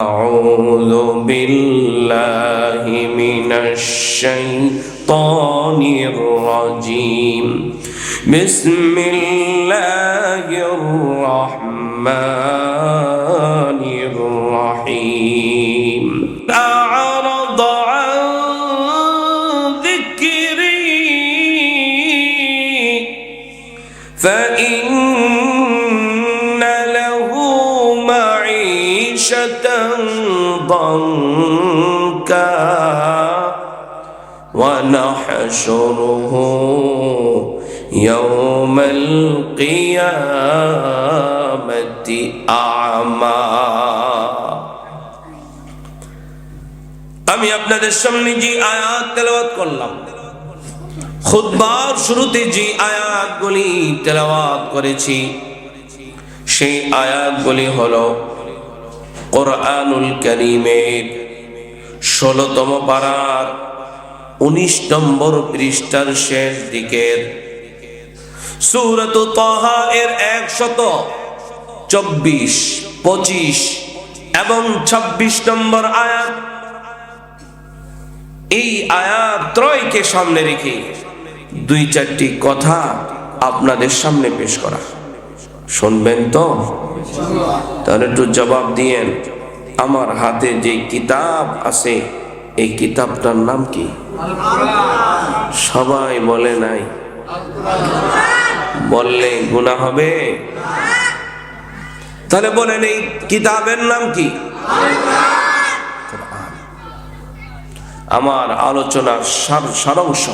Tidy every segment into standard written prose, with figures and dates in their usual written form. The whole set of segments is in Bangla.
أعوذ بالله من الشيطان الرجيم بسم الله الرحمن الرحيم أعرض عن ذكري فإن له معيشة ضنكا ونحشره يوم القيامة أعمى আমি আপনাদের সামনে যে আয়াত তেলাওয়াত করলাম, খুতবার শুরুতে যে আয়াতগুলি তেলাওয়াত করেছি, সেই আয়াতগুলি হলো কোরআনুল কারীমের 16তম পারার 19 নম্বর পৃষ্ঠার শেষ দিকের সূরাতুত তাহা এর 124, 25 এবং 26 নম্বর আয়াত। এই আয়াত ত্রয়কে সামনে রেখে দুই চারটি কথা আপনাদের সামনে পেশ করা। শুনবেন তো? তাহলে একটু জবাব দিয়েন। আমার হাতে যে কিতাব আছে, এই কিতাবটার নাম কি? সবাই বলে নাই, বললে গুনাহ হবে। তাহলে বলেন এই কিতাবের নাম কি? আমার আলোচনার সারাংশ,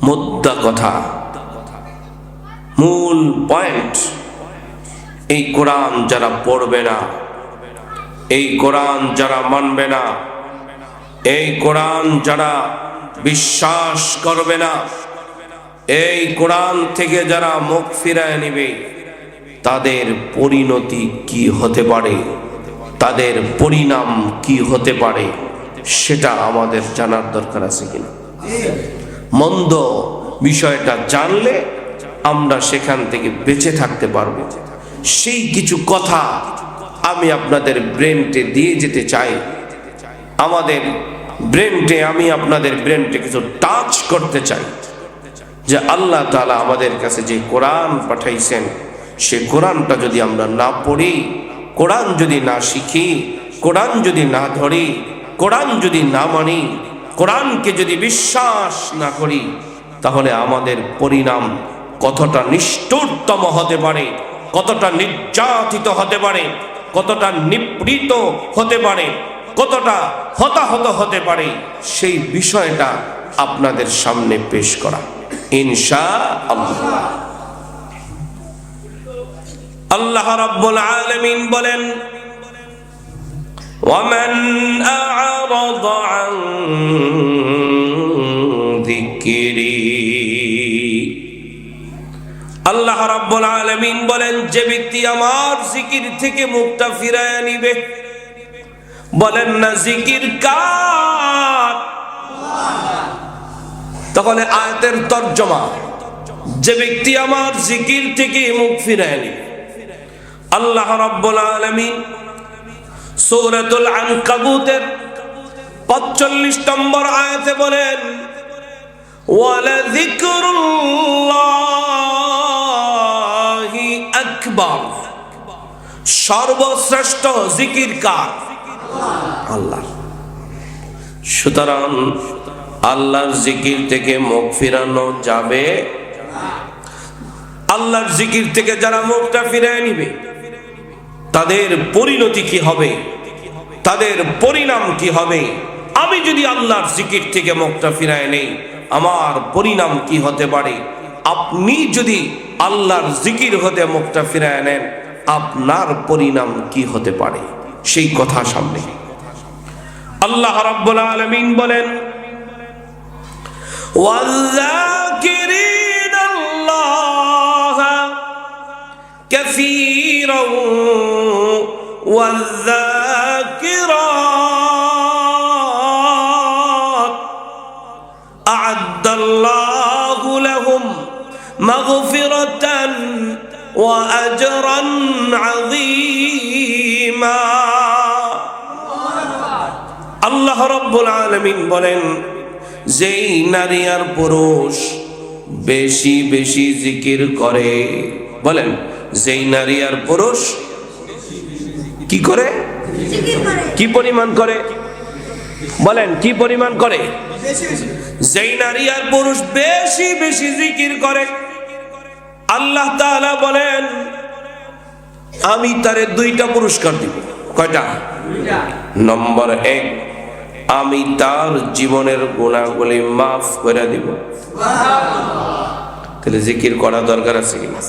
মুদ্রা কথা, মূল পয়েন্ট, এই কোরআন যারা পড়বে না, এই কোরআন যারা মানবে না, এই কোরআন যারা বিশ্বাস করবে না, এই কোরআন থেকে যারা মুখ ফিরায় নেবে, তাদের পরিণতি কি হতে পারে, তাদের পরিণাম কি হতে পারে, সেটা আমাদের জানার দরকার আছে কিনা। মন্দ বিষয়টা জানলে আমরা সেখান থেকে বেঁচে থাকতে পারবো। সেই কিছু কথা আমি আপনাদের ব্রেনটে দিয়ে যেতে চাই। আমাদের ব্রেনটে, আমি আপনাদের ব্রেনটে কিছু টাচ করতে চাই যে আল্লাহ তাআলা আমাদের কাছে যে কোরআন পাঠাইছেন, সে কোরআনটা যদি আমরা না পড়ি, কোরআন যদি না শিখি, কোরআন যদি না ধরি, কোরআন যদি না মানি, কোরআনকে যদি বিশ্বাস না করি, তাহলে আমাদের পরিণাম কতটা নিষ্ঠুরতম হতে পারে, কতটা নির্যাতিত হতে পারে, কতটা নিপীড়িত হতে পারে, কতটা হতাহত হতে পারে, সেই বিষয়টা আপনাদের সামনে পেশ করা ইনশাআল্লাহ। আল্লাহ রাব্বুল আলামিন বলেন, ومن أعرض عن ذكري, আল্লাহ রাব্বুল আলামিন বলেন, যে ব্যক্তি আমার জিকির থেকে মুখটা ফিরায় নিবে। বলেন না জিকির কার? তখন আয়াতের তরজমা, যে ব্যক্তি আমার জিকির থেকে মুখ ফিরায় নিবে। আল্লাহ রাব্বুল আলামিন সূরাতুল আনকাবুতের 45 নম্বর আয়াতে বলেন, ওয়ালা যিকরুল্লাহি আকবার, সর্বশ্রেষ্ঠ জিকির কার? আল্লাহ। সুতরাং আল্লাহর জিকির থেকে মুখ ফিরানো যাবে? আল্লাহর জিকির থেকে যারা মুখটা ফিরিয়ে নিবে, তাদের পরিণতি কি হবে, তাদের পরিণাম কি হবে? আমি যদি আল্লাহর জিকির থেকে মুখটা ফিরায় নেই, আমার পরিণাম কি হতে পারে? আপনি যদি আল্লাহর জিকির হতে মুখটা ফিরায় নেন, আপনার পরিণাম কি হতে পারে, সেই কথা সামনে। আল্লাহ রাব্বুল আলামিন বলেন, ওয়াল্যাকিরিনাল্লাহা কাসীরান ওয়াল্যাকিরাত আ'আদ্দাল্লাহু লাহুম মাগফিরাতান ওয়া আজরান আযীমা। আল্লাহ রাব্বুল আলামিন বলেন, যেই নারী আর পুরুষ বেশি বেশি জিকির করে, বলেন যেই নারী আর পুরুষ কি করে, কি পরিমাণ করে, বলেন কি পরিমাণ করে, যেই নারী আর পুরুষ বেশি বেশি জিকির করে, আল্লাহ তাআলা বলেন আমি তারে দুইটা পুরস্কার দিব। কয়টা? নম্বর 1, আমি তার জীবনের গুনাহগুলি মাফ করে দিব। তাহলে জিকির করা দরকার আছে কিনা?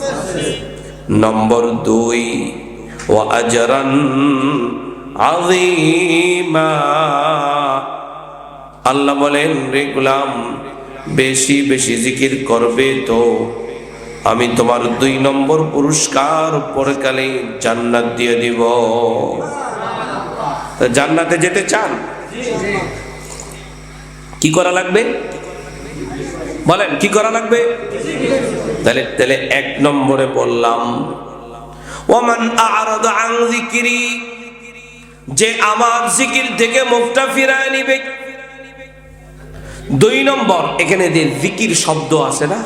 নম্বর 2, ওয়া আজরান আযীমা, আল্লাহ বলেন রে গোলাম বেশি বেশি জিকির করবে তো আমি তোমার 2 নম্বর পুরস্কার পরকালে জান্নাত দিয়ে দিব। জান্নাতে যেতে চান? কি করা লাগবে বলেন, কি করা লাগবে? তাহলে 1 নম্বরে বললাম ওমান আ'রাদা আন যিকরি, যে আমার জিকির থেকে মুখটা ফিরায় নিবে। 2 নম্বর, এখানে যে জিকির শব্দ আছে না,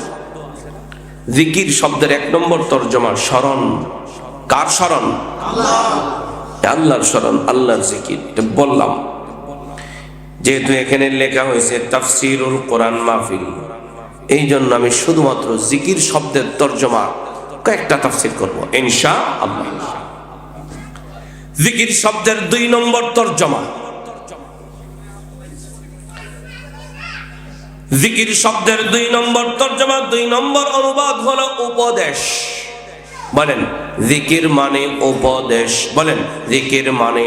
জিকির শব্দের 1 নম্বর তরজমা স্মরণ। কার স্মরণ? আল্লাহর স্মরণ, আল্লাহর জিকির। এটা বললাম যেহেতু এখানে লেখা হয়েছে তাফসীরুল কোরআন মাহফিল, এই জন্য আমি শুধুমাত্র জিকির শব্দের তরজমা কয়েকটা তাফসীর করব ইনশাআল্লাহ। জিকির শব্দের 2 নম্বর তরজমা, জিকির শব্দের 2 নম্বর তরজমা, 2 নম্বর অনুবাদ হলো উপদেশ। বলেন জিকির মানে উপদেশ, বলেন জিকির মানে।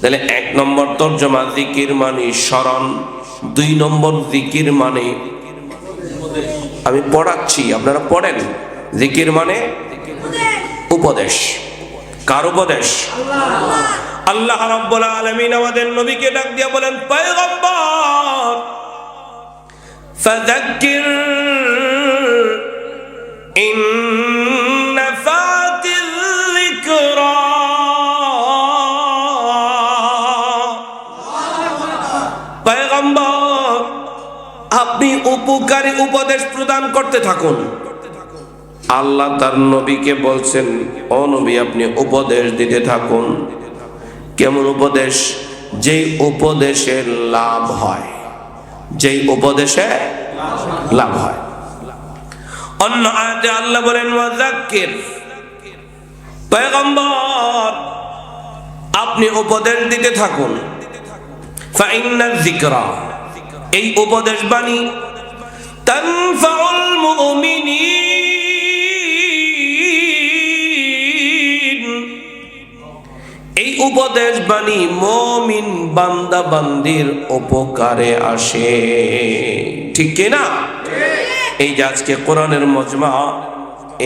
তাহলে 1 নম্বর তরজমা জিকির মানে স্মরণ, 2 নম্বর জিকির মানে, আমি পড়াচ্ছি আপনারা পড়েন, জিকির মানে উপদেশ। কার উপদেশ? আল্লাহ রাব্বুল আলামিন আমাদের নবীকে ডাক দিয়ে বলেন, পয়গম্বর ফাযাক্কির ইন নাফাতিল যিকরা, পয়গম্বর আপনি উপকারী উপদেশ প্রদান করতে থাকুন। আল্লাহ তার নবীকে বলছেন, ও নবী আপনি উপদেশ দিতে থাকুন। কেমন উপদেশ? যেই উপদেশে লাভ হয়, যেই উপদেশে লাভ হয়। অন্য আয়াতে আল্লাহ বলেন ওয়াযাক্কির, পয়গম্বর আপনি উপদেশ দিতে থাকুন। ফাইন্নায যিকরা, এই উপদেশ বাণী তানফাউল মুমিনিন, এই উপদেশ বাণী মুমিন বান্দা বান্দির উপকারে আসে। ঠিক কি না? এই যে আজকে কোরআনের মজমা,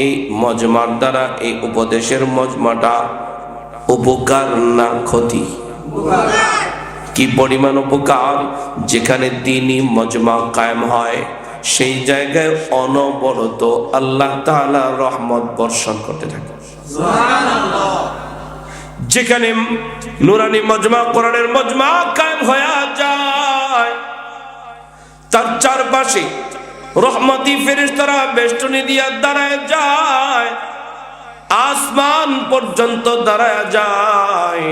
এই মজমার দ্বারা, এই উপদেশের মজমাটা উপকার না ক্ষতি? কি পরিমাণ উপকার! যেখানে দ্বীনি মজমা কায়েম হয় সেই জায়গায় অনবরত আল্লাহ তাআলা রহমত বর্ষণ করতে থাকে। সুবহানাল্লাহ। যেখানে নুরানি মজমা, কোরআনের মজমা কায়েম হয়ে যায়, তার চারপাশে রহমতি ফেরেশতারা বেষ্টনী দিয়া দাঁড়ায় যায়, আসমান পর্যন্ত দাঁড়ায় যায়।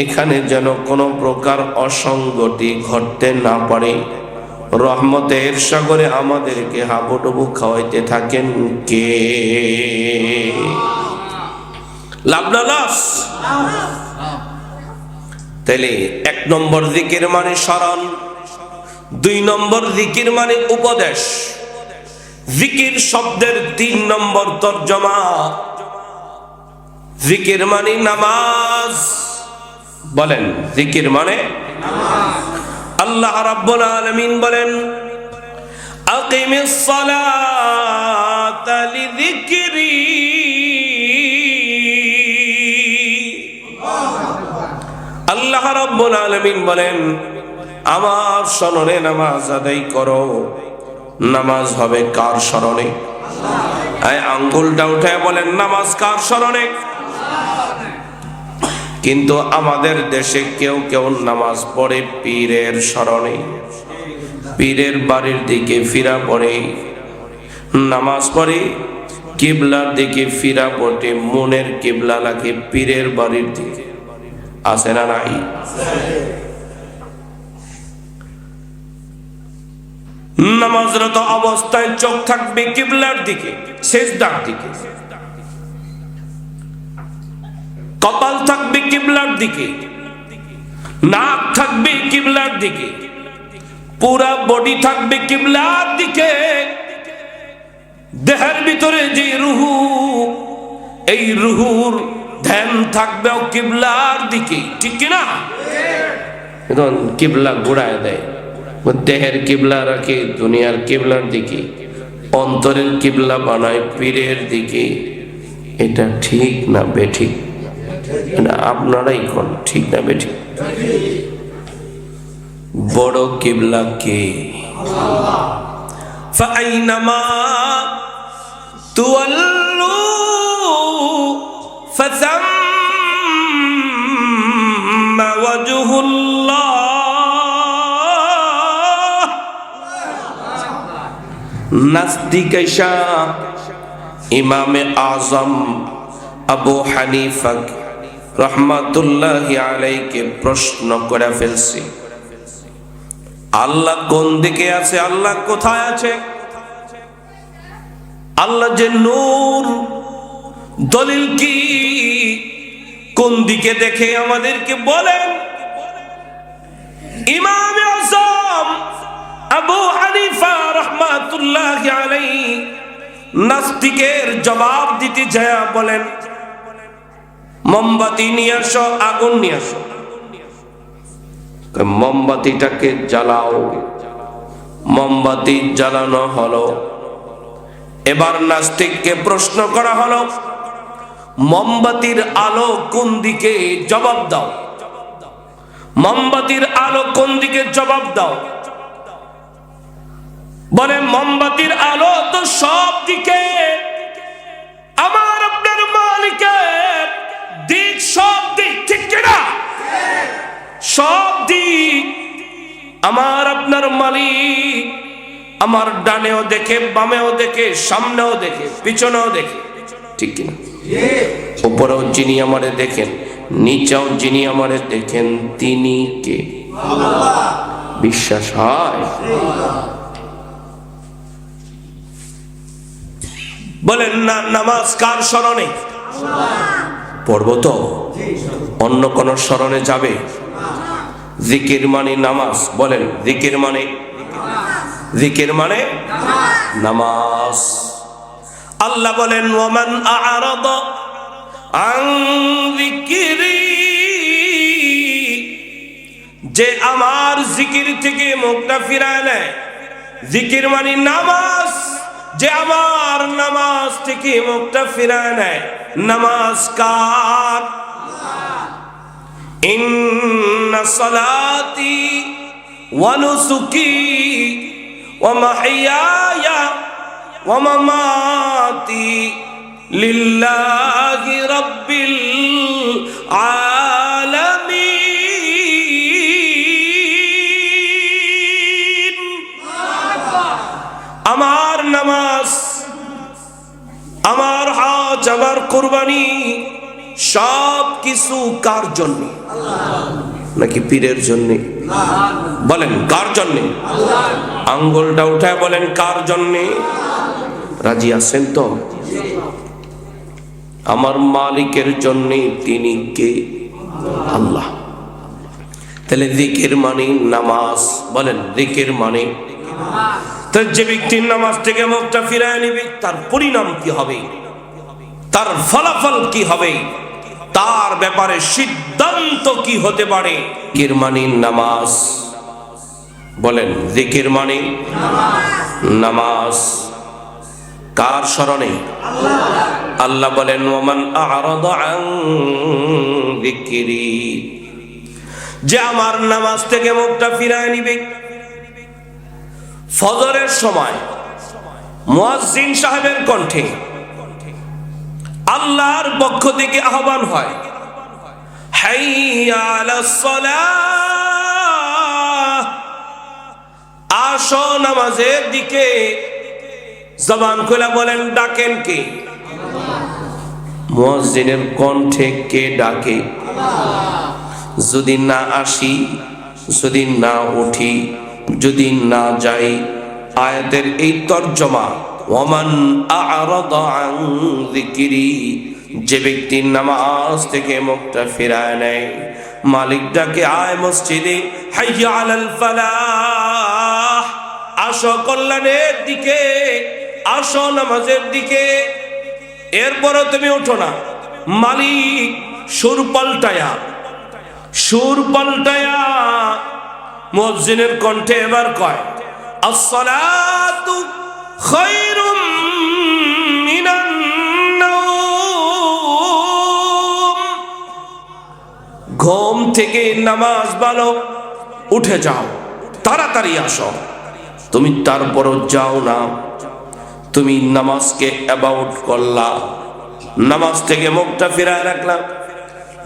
এখানে যেন কোনো প্রকার অসঙ্গতি ঘটতে না পারে, রহমতের সাগরে আমাদেরকে হাবুডুবু খাওয়াইতে থাকেন কে? লাভ না লস? তাহলে 1 নম্বর জিকির মানে স্মরণ, 2 নম্বর জিকির মানে উপদেশ। জিকির শব্দের 3 নম্বর তরজমা, জিকির মানে নামাজ। বলেন জিকির মানে নামাজ। আল্লাহ রাব্বুল আলামিন বলেন, আকিমিস সালাতা লিযিকরি, আল্লাহ রাব্বুল আলামিন বলেন আমার স্মরণে নামাজ আদায় করো। নামাজ হবে কার স্মরণে? আল্লাহ। আঙ্গুলটা উঠে বলেন নামাজ কার স্মরণে? কিন্তু আমাদের দেশে কেউ কেউ নামাজ পড়ে পীরের স্মরণে, পীরের বাড়ির দিকে ফিরা পড়ে, নামাজ পড়ে কিবলার দিকে ফিরা পড়ে, মনের কিবলা লাগে পীরের বাড়ির দিকে। আছে না নাই? নামাজরত অবস্থায় চোখ থাকবে কিবলার দিকে, সেজদার দিকে, কপাল থাকবে কিবলার দিকে, নাক থাকবে কিবলার দিকে, পুরা বডি থাকবে কিবলার দিকে। দেহের ভিতরে যে রুহু, এই রুহুর ধ্যান থাকবে কিবলার দিকে, ঠিক কিনা? কিবলা ঘুরায় দেয়, দেহের কিবলা রাখে দুনিয়ার কিবলার দিকে, অন্তরের কিবলা বানায় পীরের দিকে। এটা ঠিক না বেঠিক? এটা আপনারাই কোন ঠিক না বেঠিক? বড় কিবলা কে? ফাইনামা তুওয়াল্লু ফাসাম্মা ওয়াজহুল্লাহ। নাস্তিক আয়েশা ইমামে আজম আবু হানিফা রহমাতুল্লাহি আলাইহিকে প্রশ্ন করে ফেলছে, আল্লাহ কোন দিকে আছে? আল্লাহ কোথায় আছে? আল্লাহ যে নূর, দলিল কি? কোন দিকে দেখে আমাদেরকে বলেন। ইমাম আজম আবু হানিফা রহমাতুল্লাহি আলাইহি নাস্তিকের জবাব দিতে যায় বলেন, মোমবাতি নিয়ে আসো, আগুন নিয়ে আসো। মোমবাতিটাকে জ্বালাও। মোমবাতি জ্বালানো হলো। এবার নাস্তিককে প্রশ্ন করা হলো, মোমবাতির আলো কোন দিকে? জবাব দাও। মোমবাতির আলো কোন দিকে? জবাব দাও। বলে মোমবাতির আলো তো সব দিকে, আমার আপনার মালিকের দিক সব দিক, ঠিক কিনা? সব দিক আমার আপনার মালিক আমার ডানেও দেখে, বামেও দেখে, সামনেও দেখে, পিছনেও দেখে, ঠিক কিনা? উপরেও যিনি আমারে দেখেন, নিচেও যিনি আমারে দেখেন, তিনি কে? বিশ্বাস হয়? বলেন না, নামাজ কার স্মরণে পড়বো? তো অন্য কোন স্মরণে যাবে? জিকির মানে নামাজ। বলেন জিকির মানে, জিকির মানে নামাজ। আল্লাহ বলেন, ওয়ামান আ'রাদা আন যিকরি, যে আমার জিকির থেকে মুখটা ফিরায় নেয়। জিকির মানে নামাজ। যে আমার নামাজ থেকে মুখটা ফিরায় নেয়। নামাজ কার? ইন্না সালাতি ওয়া নুসুকি ওয়া মাহইয়ায়া ওয়া মামাতি লিল্লাহি রাব্বিল আলামিন। আমার নামাজ, আমার হজ, আমার কুরবানি সব কিছু কার জন্য? নাকি পীরের জন্য? বলেন কার জন্য? আঙ্গুলটা উঠায় বলেন কার জন্য? রাজি আছেন তো? আমার মালিকের জন্য। তিনি কে? আল্লাহ। তাহলে জিকির মানে নামাজ। বলেন জিকির মানে। তার যে ব্যক্তির নামাজ থেকে মুখটা ফিরায় নিবে, তার পরিণাম কি হবে? তার ফলাফল কি হবে? তার ব্যাপারে সিদ্ধান্ত কি হতে পারে? জিকির মানে নামাজ। বলেন জিকির মানে নামাজ। কার স্মরণে? আল্লাহ বলেন, ওয়ামান আ'রাদা আন যিকরি, যে আমার নামাজ থেকে মুখটা ফিরায় নিবে। ফজরের সময় মুয়াজ্জিন সাহেবের কণ্ঠে আল্লাহর পক্ষ থেকে আহ্বান হয়, হাইয়া আলাস সালাহ, আসো নামাজের দিকে। জবান খুলে বলেন, ডাকেন কে? মুয়াজ্জিনের কণ্ঠে কে ডাকে? যদি না আসি, যদি না উঠি, যদি না যাই, আয়াতের এই তরজমা, ওয়ামান আ'রাদা আন যিকরি, যে ব্যক্তি নামাজ থেকে মুখটা ফিরায় নেয়, মালিক ডাকে, আয় মসজিদে, হাইয়া আলাল ফালাহ, আসো কল্যাণের দিকে, আসো নামাজের দিকে। এরপরও তুমি ওঠো না, মালিক সুর পাল্টায়া মুয়াজ্জিনের কণ্ঠে এবার কয়, আসসালাতু খায়রুম মিনান নাওম, ঘুম থেকে নামাজ ভালো, উঠে যাও, তাড়াতাড়ি আসো। তুমি তারপরও যাও না, তুমি নামাজকে অ্যাবাউট করলা, নামাজ থেকে মুখটা ফিরায় রাখলা,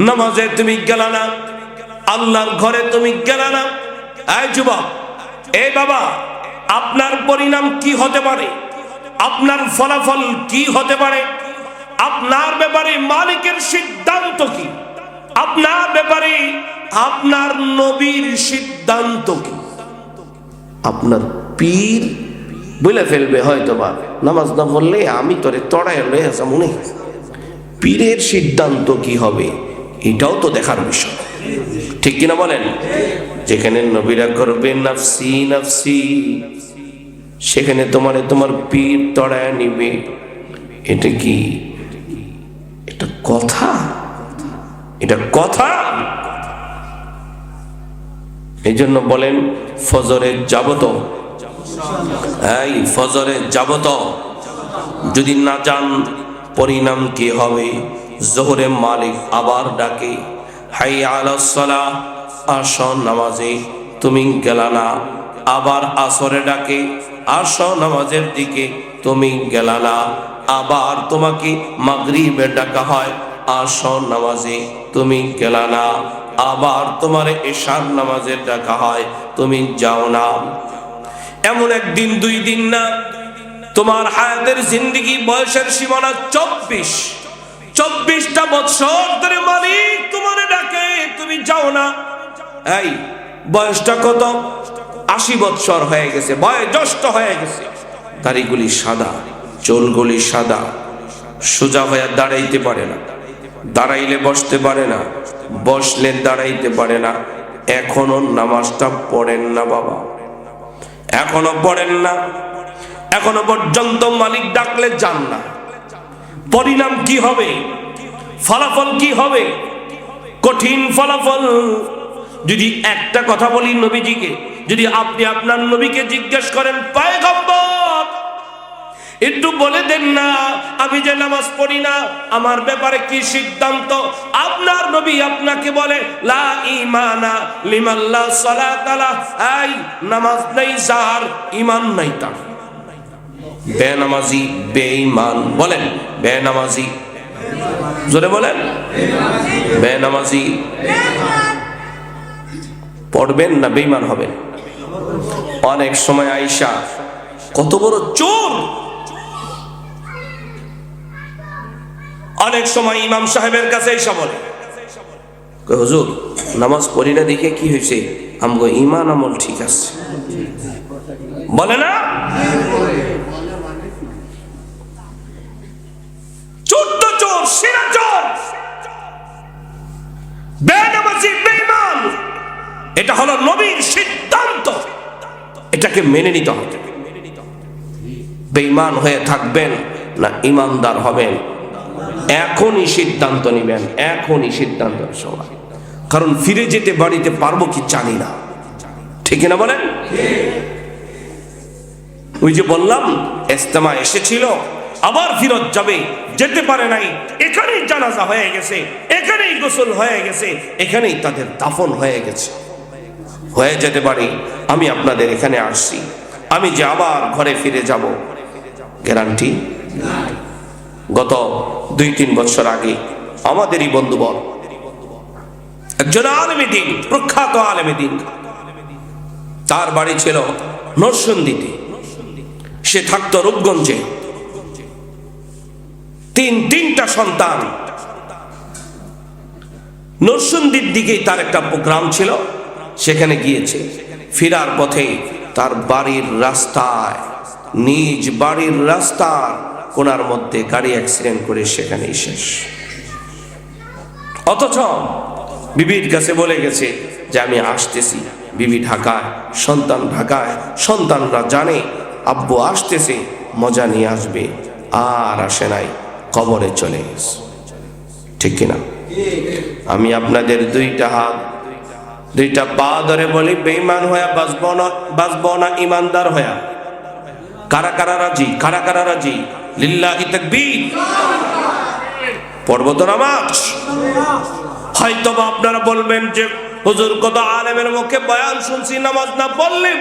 নামাজে তুমি গেলা না, আল্লাহর ঘরে তুমি গেলা না। এই যুবক, এই বাবা, আপনার পরিণাম কি হতে পারে? আপনার ফলাফল কি হতে পারে? আপনার ব্যাপারে মালিকের সিদ্ধান্ত কি? আপনার ব্যাপারে আপনার নবীর সিদ্ধান্ত কি? আপনার পীর বলে ফেলবে হয়তো বা, নামাজ না পড়লে আমি তোরে তড়ায় লয়ে আসা মনে। পীরের সিদ্ধান্ত কি হবে এটাও তো দেখার বিষয়, ঠিক কিনা বলেন? যেখানে নবীরা করবে নাফসি নাফসি, সেখানে তোমার পীর তড়ায় নিবে। এটা কি? এটা কথা? এটা কথা? এই জন্য বলেন, ফজরে যাবত, এই ফজরে যাবত, যদি না যান পরিণাম কি হবে? জোহরে মালিক আবার ডাকে, হাইয়া আলাস সালাহ, আসো নামাজে, তুমি গেলা না। আবার আসরে ডাকে, আসো নামাজের দিকে, তুমি গেলা না। আবার তোমাকে মাগরিবে ডাকা হয়, আসো নামাজে, তুমি গেলা না। আবার তোমার এশার নামাজের ডাকা হয়, তুমি যাও না। এমন একদিন দুই দিন না, তোমার হায়াতের জিন্দেগি বয়সের সীমানা 24টা বছর ধরে মালিক তোমার ডাকে, তুমি যাও না। এই বয়সটা কত? 80 বছর হয়ে গেছে, বয়োজ্যেষ্ঠ হয়ে গেছে, দাড়িগুলি সাদা, চুলগুলি সাদা, সোজা হয়ে দাঁড়াইতে পারে না, দাঁড়াইলে বসতে পারে না, বসলে দাঁড়াইতে পারে না। এখনো নামাজটা পড়েন না বাবা, এখনো পড়েন না, এখনো পর্যন্ত মালিক ডাকলে যান না। পরিণাম কি হবে? ফলাফল কি হবে? কঠিন ফলাফল। যদি একটা কথা বলি নবীজিকে, যদি আপনি আপনার নবীকে জিজ্ঞেস করেন, পয়গম্বর একটু বলে দেন না, আমি যে নামাজ পড়ি না আমার ব্যাপারে কি সিদ্ধান্ত? আপনার নবী আপনাকে বলে, লা ঈমানা লিমান লা সালাতা লাহ, এই নামাজ নাই যার, ঈমান নাই তার। বেনামাজি বেঈমান। বলেন বেনামাজি, জোরে বলেন বেনামাজি। পড়বেন না বেঈমান হবেন। অনেক সময় আয়েশা কত বড় চোর, অনেক সময় ইমাম সাহেবের কাছে এসে বলে, হুজুর নামাজ পড়ি না দেখে কি হয়েছে? আমগো ঈমান আমল ঠিক আছে। বলে না? চোদ্দ চোর, সেরা চোর, বেনামাজি বেঈমান। এটা হলো নবীর সিদ্ধান্ত, এটাকে মেনে নিতে হবে। বেঈমান হয়ে থাকবেন না ঈমানদার হবেন, এখনই সিদ্ধান্ত নেবেন, এখনই সিদ্ধান্তের সময়। কারণ ফিরে যেতে বাড়িতে পারবো কি জানি না, ঠিক না বলেন? ওই যে বললাম ইজতেমা এসেছিল, আবার ফিরত যাবে, যেতে পারে নাই, এখানেই জানাজা হয়ে গেছে, এখানেই গোসল হয়ে গেছে, এখানেই তাদের দাফন হয়ে গেছে। হয়ে যেতে পারে আমি আপনাদের এখানে আসছি, আমি যে আবার ঘরে ফিরে যাব গ্যারান্টি। গত 2-3 বছর আগে আমাদেরই বন্ধুবর একজন আলেমে দ্বীন, প্রখ্যাত আলেমে দ্বীন। তার বাড়ি ছিল নরসিংদীতে, সে থাকতো রূপগঞ্জে। তিনটা সন্তান। নরসিংদীর দিকেই তার একটা প্রোগ্রাম ছিল, সেখানে গিয়েছে। ফেরার পথে তার বাড়ির রাস্তায়, নিজ বাড়ির রাস্তার কোনার মধ্যে গাড়ি অ্যাক্সিডেন্ট করে সেখানেই শেষ। অথচ বিবির কাছে বলে গেছে যে আমি আসতেছি। বিবি ঢাকায়, সন্তান ঢাকায়। সন্তানরা জানে আব্বু আসতেছে, মজা নিয়ে আসবে, আর আসে নাই, কবরে চলে গেছে। ঠিক কিনা? আমি আপনাদের দুইটা হাত, দুইটা পা ধরে বলি, বেঈমান হয়ে বাঁচবো না ইমানদার হয়ে? কারা কারা রাজি? কারা কারা রাজি? লিল্লাহি তাকবীর। পড়ব তো নামাজ। হয়তো আপনারা বলবেন যে হুজুর কত আলেমের মুখে বয়ান শুনছি, নামাজ না পড়লে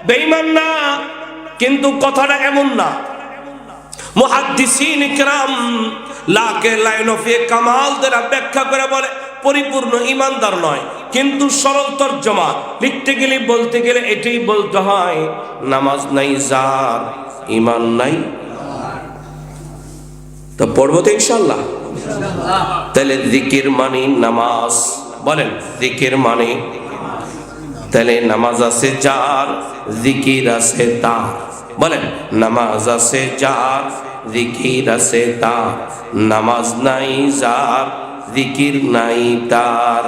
বেঈমান না। কিন্তু কথাটা এমন না। মুহাদ্দিসিন ইকরাম লাকে লাইন অফ কামাল দ্বারা ব্যাখ্যা করে বলে পরিপূর্ণ ইমানদার নয়, কিন্তু সরল তরজমা লিখতে গেলে, বলতে গেলে এটাই বলতে হয়, নামাজ নাই যার, ইমান নাই। তো পড়বো তো ইনশাআল্লাহ। তাহলে জিকির মানে নামাজ। বলেন জিকির মানে, তাহলে নামাজ আছে যার, জিকির আছে তার। বলেন নামাজ আছে যার, জিকির আছে তার। নামাজ নাই যার, জিকির নাই তার।